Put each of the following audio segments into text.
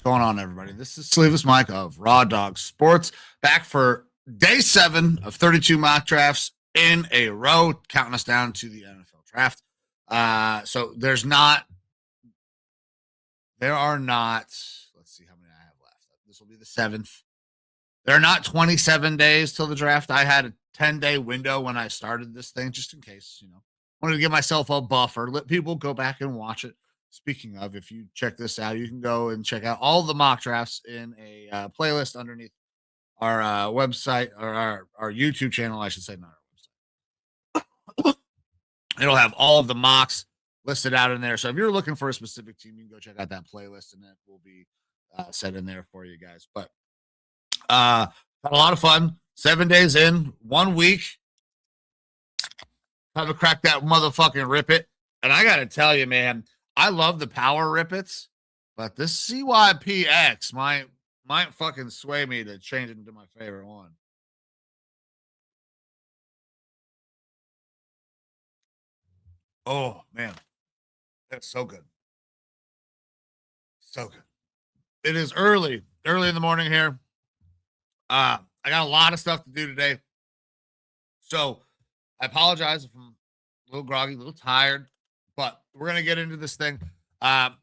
going on, everybody? This is Sleeveless Mike of Raw Dog Sports, back for day 7 of 32 mock drafts in a row, counting us down to the NFL draft. So there are not, let's see how many I have left. This will be the 7th. There are not 27 days till the draft. I had a 10-day window when I started this thing, just in case, wanted to give myself a buffer, let people go back and watch it. Speaking of, if you check this out, you can go and check out all the mock drafts in a playlist underneath our website, or our YouTube channel, I should say, not our website. It'll have all of the mocks listed out in there. So if you're looking for a specific team, you can go check out that playlist, and that will be set in there for you guys. But had a lot of fun. 7 days in, 1 week. Time to crack that motherfucking rip it. And I got to tell you, man, I love the power rippets, but this CYPX might fucking sway me to change it into my favorite one. Oh, man. That's so good. So good. It is early in the morning here. I got a lot of stuff to do today. So I apologize if I'm a little groggy, a little tired, but we're going to get into this thing.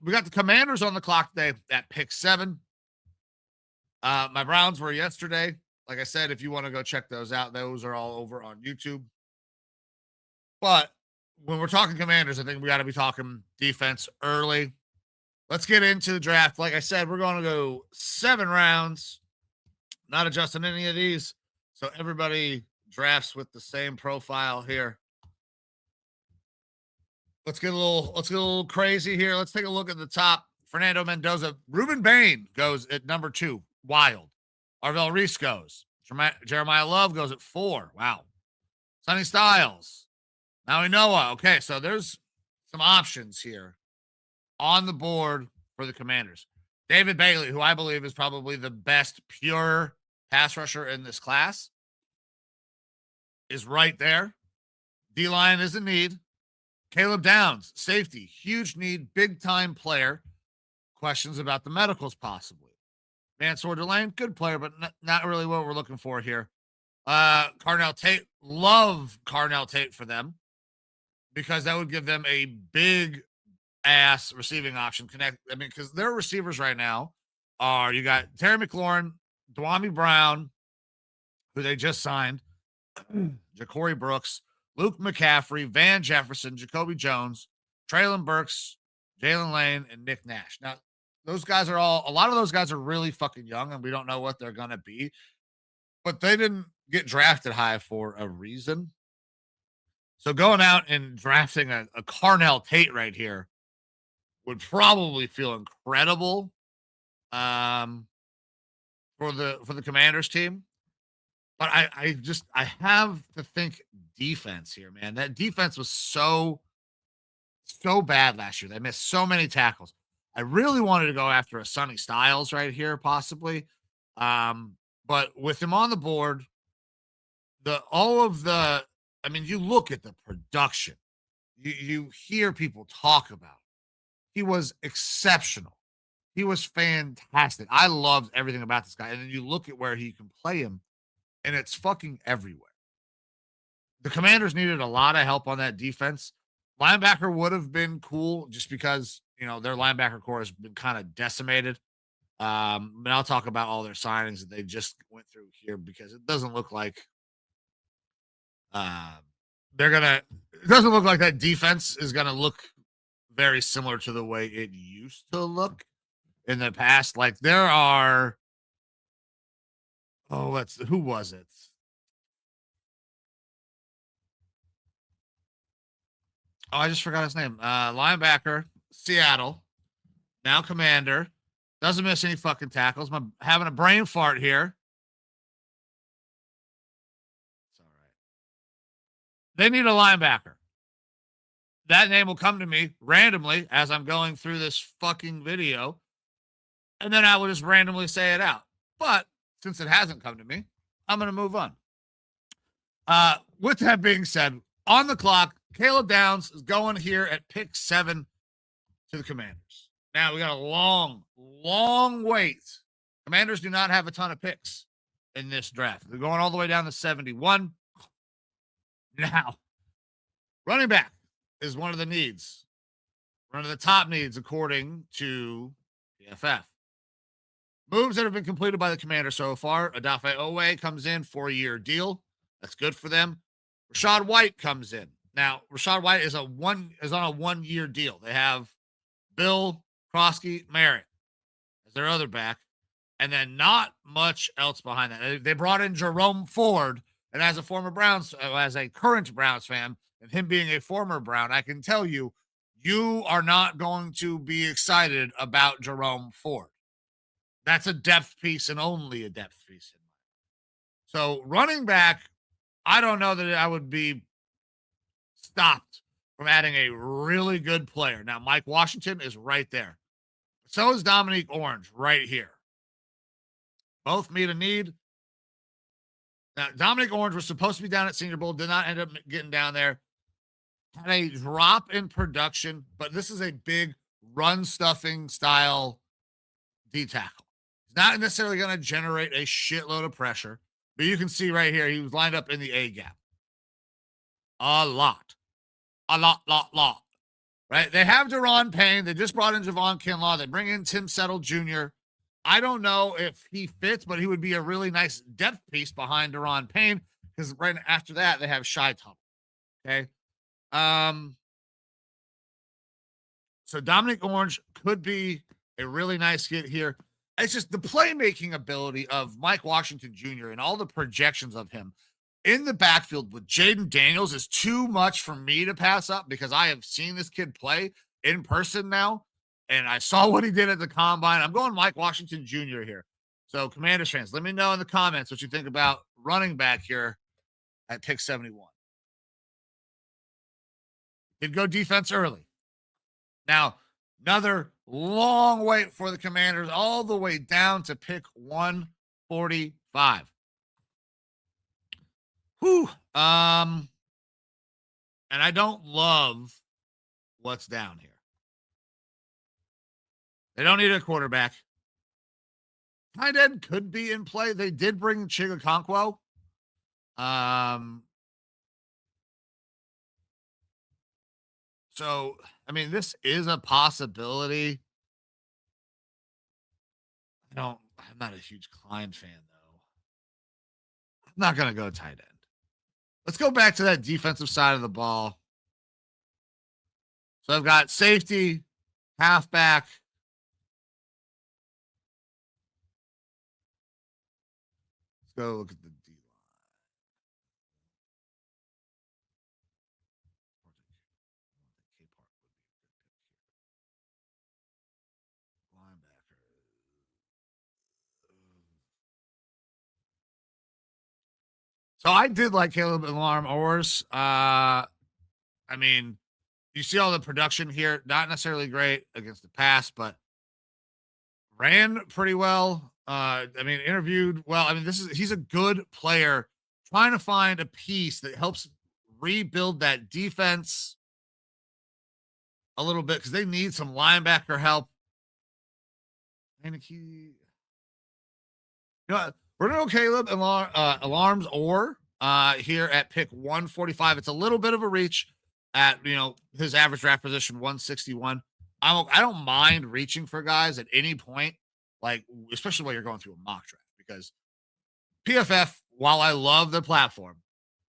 We got the Commanders on the clock today at pick 7. My Browns were yesterday. Like I said, if you want to go check those out, those are all over on YouTube. But when we're talking Commanders, I think we got to be talking defense early. Let's get into the draft. Like I said, we're going to go 7 rounds, not adjusting any of these. So everybody drafts with the same profile here. Let's get a little crazy here. Let's take a look at the top. Fernando Mendoza. Ruben Bain goes at number 2. Wild. Arvell Reese goes. Jeremiah Love goes at 4. Wow. Sonny Styles. Maui Noah. Okay, so there's some options here on the board for the Commanders. David Bailey, who I believe is probably the best pure pass rusher in this class, is right there. D-line is in need. Caleb Downs, safety, huge need, big-time player. Questions about the medicals, possibly. Mansour Delane, good player, but not really what we're looking for here. Carnell Tate, love Carnell Tate for them, because that would give them a big-ass receiving option. Because their receivers right now are, you got Terry McLaurin, Dwamie Brown, who they just signed, Ja'Cory Brooks, Luke McCaffrey, Van Jefferson, Jacoby Jones, Traylon Burks, Jalen Lane, and Nick Nash. Now, those guys are a lot of those guys are really fucking young, and we don't know what they're going to be. But they didn't get drafted high for a reason. So going out and drafting a Carnell Tate right here would probably feel incredible for the Commanders team. But I have to think defense here, man. That defense was so bad last year. They missed so many tackles. I really wanted to go after a Sonny Styles right here, possibly. But with him on the board, you look at the production. You hear people talk about it. He was exceptional. He was fantastic. I loved everything about this guy. And then you look at where he can play him, and it's fucking everywhere. The Commanders needed a lot of help on that defense. Linebacker would have been cool, just because, their linebacker core has been kind of decimated. And I'll talk about all their signings that they just went through here, because it doesn't look like it doesn't look like that defense is going to look very similar to the way it used to look in the past. Like, there are, who was it? Oh, I just forgot his name. Linebacker, Seattle, now Commander. Doesn't miss any fucking tackles. I'm having a brain fart here. It's all right. They need a linebacker. That name will come to me randomly as I'm going through this fucking video, and then I will just randomly say it out. But since it hasn't come to me, I'm going to move on. With that being said, on the clock, Caleb Downs is going here at pick 7 to the Commanders. Now we got a long, long wait. Commanders do not have a ton of picks in this draft. They're going all the way down to 71. Now, running back is one of the needs, one of the top needs, according to PFF. Moves that have been completed by the Commander so far. Odafe Owe comes in, 4-year deal. That's good for them. Rashad White comes in. Now, Rashad White is on a 1-year deal. They have Bill Krosky Merritt as their other back, and then not much else behind that. They brought in Jerome Ford, and as a current Browns fan, and him being a former Brown, I can tell you, you are not going to be excited about Jerome Ford. That's a depth piece and only a depth piece. So running back, I don't know that I would be stopped from adding a really good player. Now, Mike Washington is right there. So is Dominique Orange right here. Both meet a need. Now, Dominic Orange was supposed to be down at Senior Bowl, did not end up getting down there. Had a drop in production, but this is a big run stuffing style D tackle. He's not necessarily going to generate a shitload of pressure, but you can see right here, he was lined up in the A gap. A lot. Right? They have Deron Payne. They just brought in Javon Kinlaw. They bring in Tim Settle Jr. I don't know if he fits, but he would be a really nice depth piece behind Deron Payne because right after that, they have Shy Tuttle. Okay. So Dominic Orange could be a really nice get here. It's just the playmaking ability of Mike Washington Jr. and all the projections of him in the backfield with Jaden Daniels is too much for me to pass up because I have seen this kid play in person now, and I saw what he did at the combine. I'm going Mike Washington Jr. here. So, Commanders fans, let me know in the comments what you think about running back here at pick 71. Did go defense early. Now, another long wait for the Commanders all the way down to pick 145. Whew. And I don't love what's down here. They don't need a quarterback. Tight end could be in play. They did bring Chigakonkwo. So, I mean, this is a possibility. I'm not a huge Klein fan, though. I'm not going to go tight end. Let's go back to that defensive side of the ball. So I've got safety, halfback. Let's go look at the D line. Linebacker. So I did like Caleb Alarm Ors. I mean, you see all the production here, not necessarily great against the pass, but ran pretty well. I mean, interviewed well. I mean, he's a good player trying to find a piece that helps rebuild that defense a little bit because they need some linebacker help. And you know, we're gonna go Caleb Alarms or here at pick 145. It's a little bit of a reach at his average draft position 161. I don't mind reaching for guys at any point, like especially while you're going through a mock draft, because PFF, while I love the platform,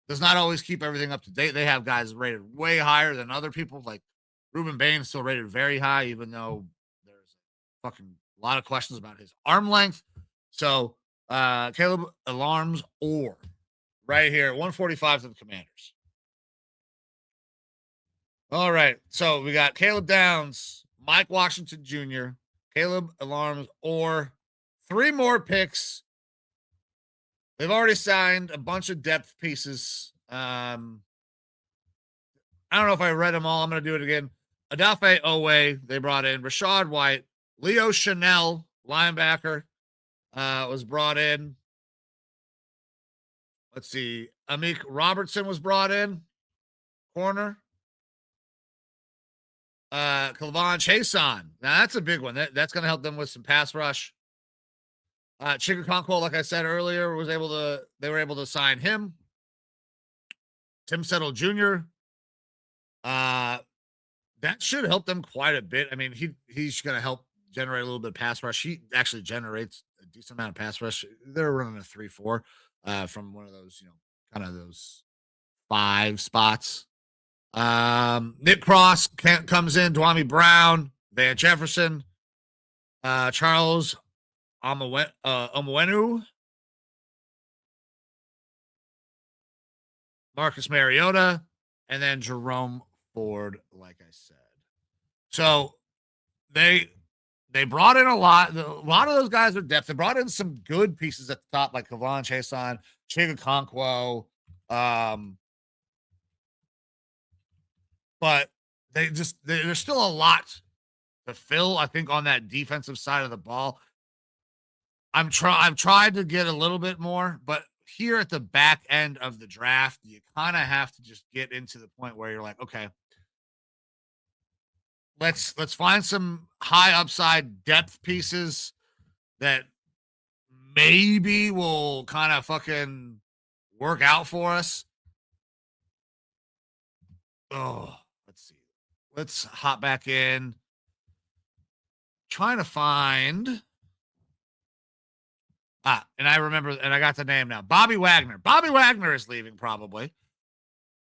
does not always keep everything up to date. They have guys rated way higher than other people. Like Ruben Bain is still rated very high, even though there's fucking a lot of questions about his arm length. So Caleb Alarms or right here, 145 to the Commanders. All right. So we got Caleb Downs, Mike Washington Jr., Caleb Alarms, or 3 more picks. They've already signed a bunch of depth pieces. I don't know if I read them all. I'm going to do it again. Odafe Owe, they brought in. Rashad White. Leo Chanel, linebacker, was brought in. Let's see. Amik Robertson was brought in. Corner. Clavon Chason. Now that's a big one. That's going to help them with some pass rush. Chigga Conquo, like I said earlier, they were able to sign him. Tim Settle Jr. Uh, that should help them quite a bit. I mean, he's going to help generate a little bit of pass rush. He actually generates a decent amount of pass rush. They're running a 3-4 from one of those, kind of those 5 spots. Nick Cross comes in, Dwami Brown, Van Jefferson, Charles Omowenu, Marcus Mariota, and then Jerome Ford, like I said. So they brought in a lot. A lot of those guys are depth. They brought in some good pieces at the top, like Kavon Chason, Chigga Conquo. But there's still a lot to fill, I think, on that defensive side of the ball. I've tried to get a little bit more, but here at the back end of the draft, you kind of have to just get into the point where you're like, okay, let's find some high upside depth pieces that maybe will kind of fucking work out for us. Oh, let's see. Let's hop back in. Trying to find. And I remember, and I got the name now. Bobby Wagner. Bobby Wagner is leaving probably.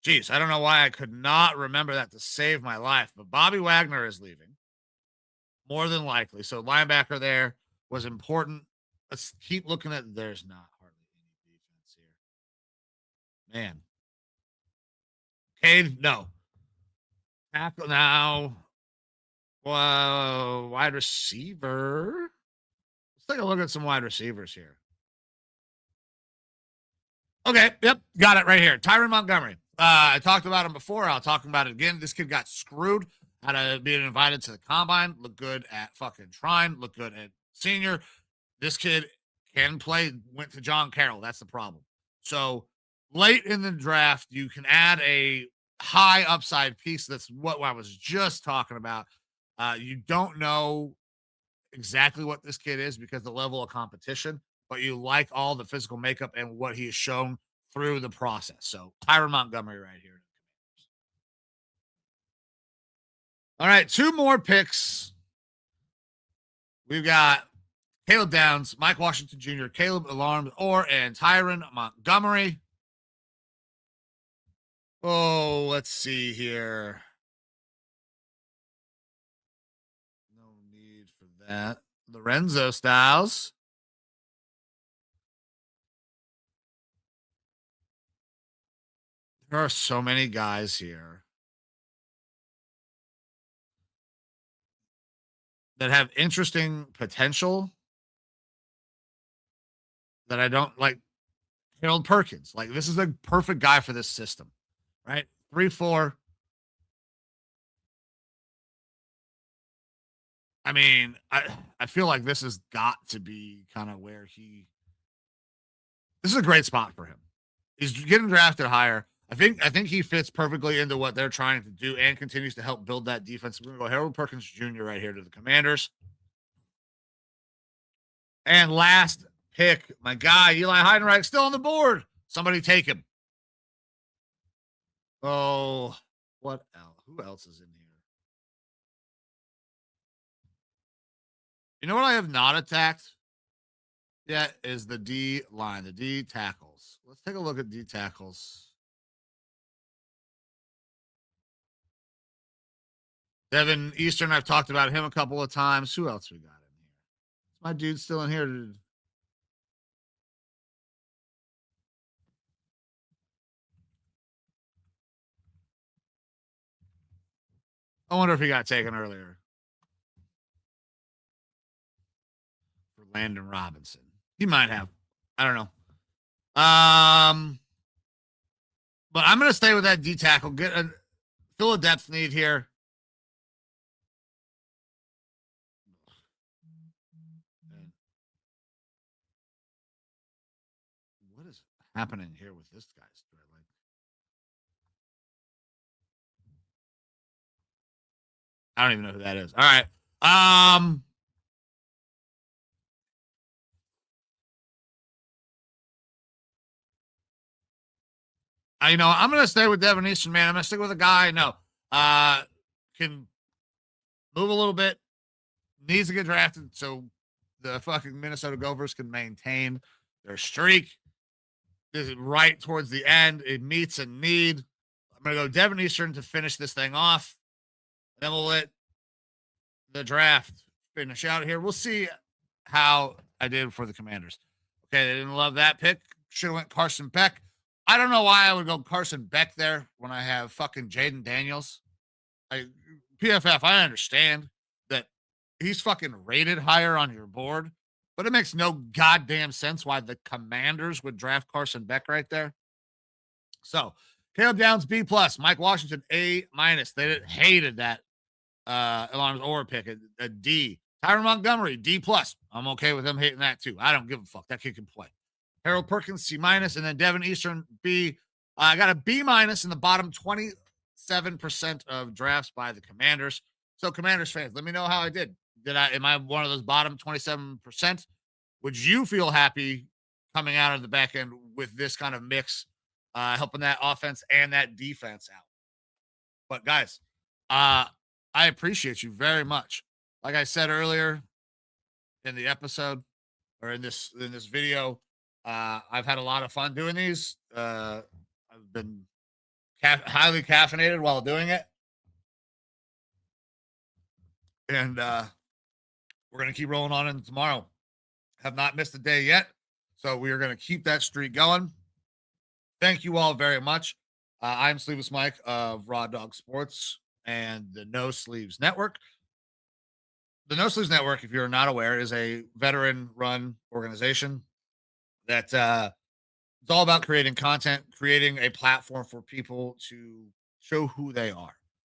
Jeez, I don't know why I could not remember that to save my life, but Bobby Wagner is leaving. More than likely. So linebacker there was important. Let's keep looking at, there's not hardly any defense here. Man. Cade, no. Tackle now. Whoa, wide receiver. Let's take a look at some wide receivers here. Okay, yep, got it right here. Tyron Montgomery. I talked about him before. I'll talk about it again. This kid got screwed out of being invited to the combine. Looked good at fucking trying. Looked good at senior. This kid can play. Went to John Carroll. That's the problem. So late in the draft, you can add a high upside piece. That's what I was just talking about. You don't know exactly what this kid is because the level of competition, but you like all the physical makeup and what he has shown through the process. So Tyron Montgomery right here. All right, 2 more picks. We've got Caleb Downs, Mike Washington Jr., Caleb Alarms, and Tyron Montgomery. Oh, let's see here. No need for that. Lorenzo Styles. There are so many guys here that have interesting potential that I don't like. Harold Perkins, like this is a perfect guy for this system, right? 3-4. I mean, I feel like this has got to be kind of where this is a great spot for him. He's getting drafted higher. I think he fits perfectly into what they're trying to do and continues to help build that defense. We're gonna go Harold Perkins Jr. right here to the Commanders. And last pick, my guy, Eli Heidenreich, still on the board. Somebody take him. Oh, what else? Who else is in here? You know what I have not attacked yet is the D line, the D tackles. Let's take a look at D tackles. Devin Eastern, I've talked about him a couple of times. Who else we got in here? Is my dude still in here? I wonder if he got taken earlier for Landon Robinson. He might have. I don't know. But I'm gonna stay with that D tackle. Fill a depth need here. What is happening here with this guy's thread? Like, I don't even know who that is. All right. Um, I'm gonna stay with Devin Eastern, man. I'm gonna stick with a guy I know. Can move a little bit, needs to get drafted so the fucking Minnesota Gophers can maintain their streak. This is right towards the end. It meets a need. I'm gonna go Devin Eastern to finish this thing off. Then we'll let the draft finish out here. We'll see how I did for the Commanders. Okay, they didn't love that pick. Should have went Carson Beck. I don't know why I would go Carson Beck there when I have fucking Jaden Daniels. PFF, I understand that he's fucking rated higher on your board, but it makes no goddamn sense why the Commanders would draft Carson Beck right there. So Caleb Downs B plus, Mike Washington A minus. They hated that Alarms or pick a D. Tyron Montgomery D plus. I'm okay with them hating that too. I don't give a fuck. That kid can play. Harold Perkins C minus, and then Devin Eastern B. I got a B minus in the bottom 27% of drafts by the Commanders. So Commanders fans, let me know how I did. Am I one of those bottom 27%? Would you feel happy coming out of the back end with this kind of mix, helping that offense and that defense out? But guys, I appreciate you very much. Like I said earlier in the episode or in this video, I've had a lot of fun doing these. I've been highly caffeinated while doing it, and we're gonna keep rolling on in tomorrow. Have not missed a day yet, so we are gonna keep that streak going. Thank you all very much. I'm Sleeveless Mike of Raw Dog Sports and the No Sleeves Network. The No Sleeves Network, if you're not aware, is a veteran-run organization that it's all about creating content, creating a platform for people to show who they are.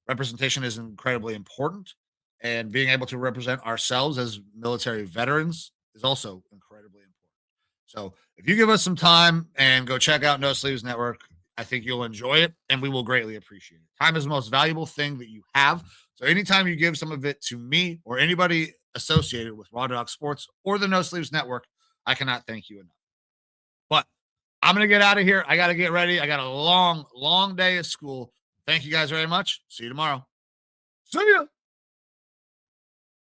Representation is incredibly important, and being able to represent ourselves as military veterans is also incredibly important. So, if you give us some time and go check out No Sleeves Network, I think you'll enjoy it, and we will greatly appreciate it. Time is the most valuable thing that you have. So, anytime you give some of it to me or anybody associated with Raw Dog Sports or the No Sleeves Network, I cannot thank you enough. But I'm going to get out of here. I got to get ready. I got a long, long day of school. Thank you guys very much. See you tomorrow. See ya.